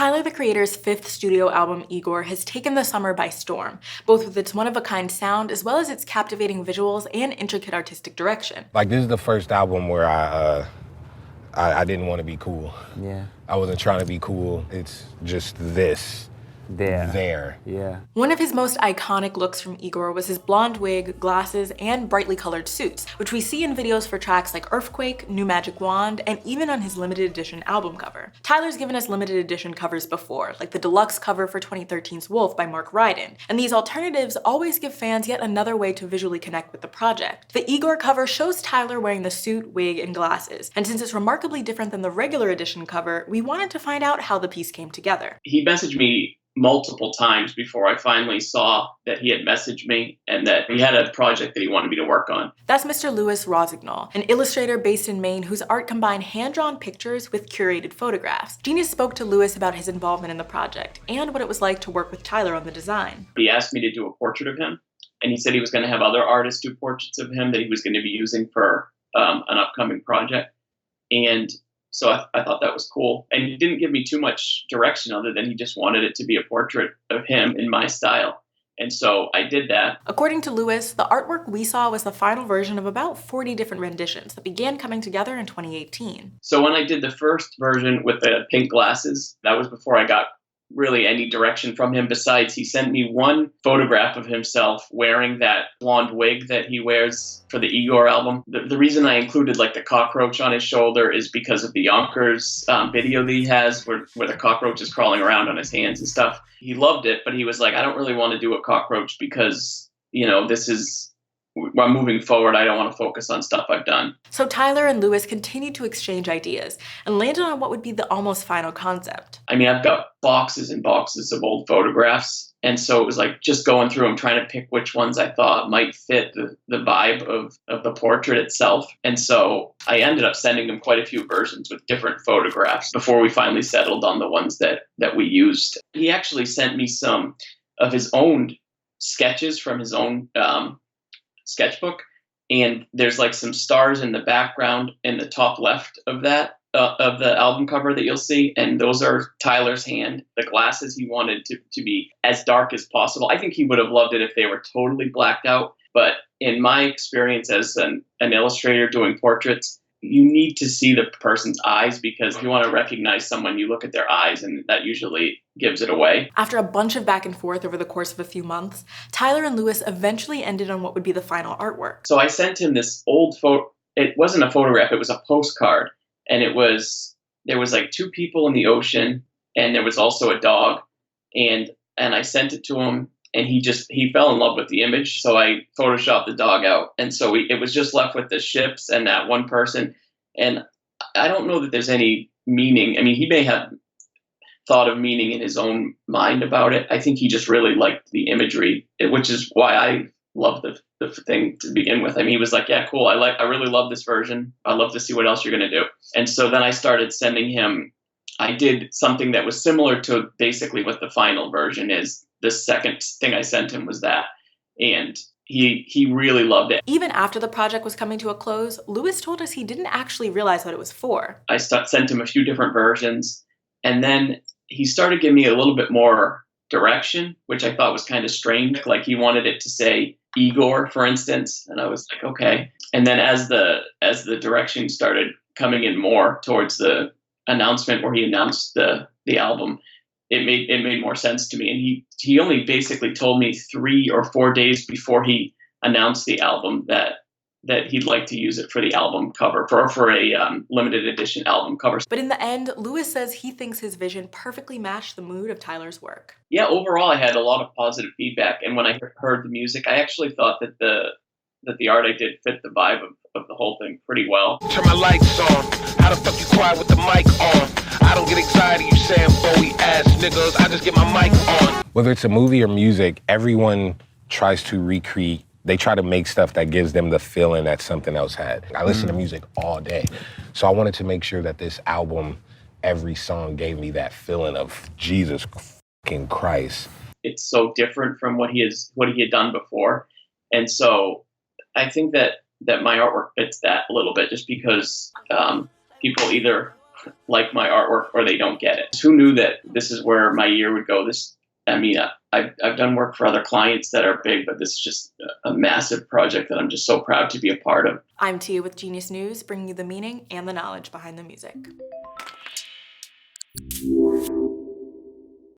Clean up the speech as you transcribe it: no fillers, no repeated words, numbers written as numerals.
Tyler, the Creator's fifth studio album, Igor, has taken the summer by storm, both with its one-of-a-kind sound as well as its captivating visuals and intricate artistic direction. Like, this is the first album where I didn't want to be cool. Yeah. I wasn't trying to be cool. It's just this. There. Yeah. One of his most iconic looks from Igor was his blonde wig, glasses, and brightly colored suits, which we see in videos for tracks like Earthquake, New Magic Wand, and even on his limited edition album cover. Tyler's given us limited edition covers before, like the deluxe cover for 2013's Wolf by Mark Ryden, and these alternatives always give fans yet another way to visually connect with the project. The Igor cover shows Tyler wearing the suit, wig, and glasses, and since it's remarkably different than the regular edition cover, we wanted to find out how the piece came together. He messaged me multiple times before I finally saw that he had messaged me and that he had a project that he wanted me to work on. That's Mr. Lewis Rossignol, an illustrator based in Maine whose art combined hand-drawn pictures with curated photographs. Genius spoke to Lewis about his involvement in the project and what it was like to work with Tyler on the design. He asked me to do a portrait of him, and he said he was going to have other artists do portraits of him that he was going to be using for an upcoming project. And so I thought that was cool. And he didn't give me too much direction other than he just wanted it to be a portrait of him in my style. And so I did that. According to Lewis, the artwork we saw was the final version of about 40 different renditions that began coming together in 2018. So when I did the first version with the pink glasses, that was before I got really any direction from him. Besides, he sent me one photograph of himself wearing that blonde wig that he wears for the Igor album. The reason I included like the cockroach on his shoulder is because of the Yonkers video that he has where the cockroach is crawling around on his hands and stuff. He loved it, but he was like, I don't really want to do a cockroach because, you know, I'm moving forward. I don't want to focus on stuff I've done. So Tyler and Lewis continued to exchange ideas and landed on what would be the almost final concept. I mean, I've got boxes and boxes of old photographs. And so it was like just going through them, trying to pick which ones I thought might fit the vibe of the portrait itself. And so I ended up sending him quite a few versions with different photographs before we finally settled on the ones that we used. He actually sent me some of his own sketches from his own sketchbook, and there's like some stars in the background in the top left of that of the album cover that you'll see, and those are Tyler's hand. The glasses he wanted to be as dark as possible. I think he would have loved it if they were totally blacked out, but in my experience as an illustrator doing portraits, you need to see the person's eyes, because if you want to recognize someone, you look at their eyes, and that usually gives it away. After a bunch of back and forth over the course of a few months, Tyler and Lewis eventually ended on what would be the final artwork. So I sent him this old photo. It wasn't a photograph, it was a postcard. And there was like two people in the ocean, and there was also a dog. And I sent it to him, and he fell in love with the image. So I photoshopped the dog out. And so it was just left with the ships and that one person. And I don't know that there's any meaning. I mean, he may have thought of meaning in his own mind about it. I think he just really liked the imagery, which is why I love the thing to begin with. I mean, he was like, yeah, cool. I really love this version. I'd love to see what else you're going to do. And so then I started sending him, I did something that was similar to basically what the final version is. The second thing I sent him was that. And he really loved it. Even after the project was coming to a close, Lewis told us he didn't actually realize what it was for. I sent him a few different versions, and then he started giving me a little bit more direction, which I thought was kind of strange. Like he wanted it to say Igor, for instance, and I was like, okay. And then as the direction started coming in more towards the announcement where he announced the album, it made more sense to me. And he only basically told me 3 or 4 days before he announced the album that he'd like to use it for the album cover, for a limited edition album cover. But in the end, Lewis says he thinks his vision perfectly matched the mood of Tyler's work. Yeah, overall I had a lot of positive feedback. And when I heard the music, I actually thought that the art I did fit the vibe of the whole thing pretty well. Turn my lights on. How the fuck you quiet with the mic on? I don't get anxiety, you saying Bowie ass niggas. I just get my mic on. Whether it's a movie or music, everyone tries to recreate. They try to make stuff that gives them the feeling that something else had. I listen to music all day. So I wanted to make sure that this album, every song gave me that feeling of Jesus fucking Christ. It's so different from what he had done before. And so I think that my artwork fits that a little bit, just because people either like my artwork or they don't get it. Who knew that this is where my year would go? I've done work for other clients that are big, but this is just a massive project that I'm just so proud to be a part of. I'm Tia with Genius News, bringing you the meaning and the knowledge behind the music.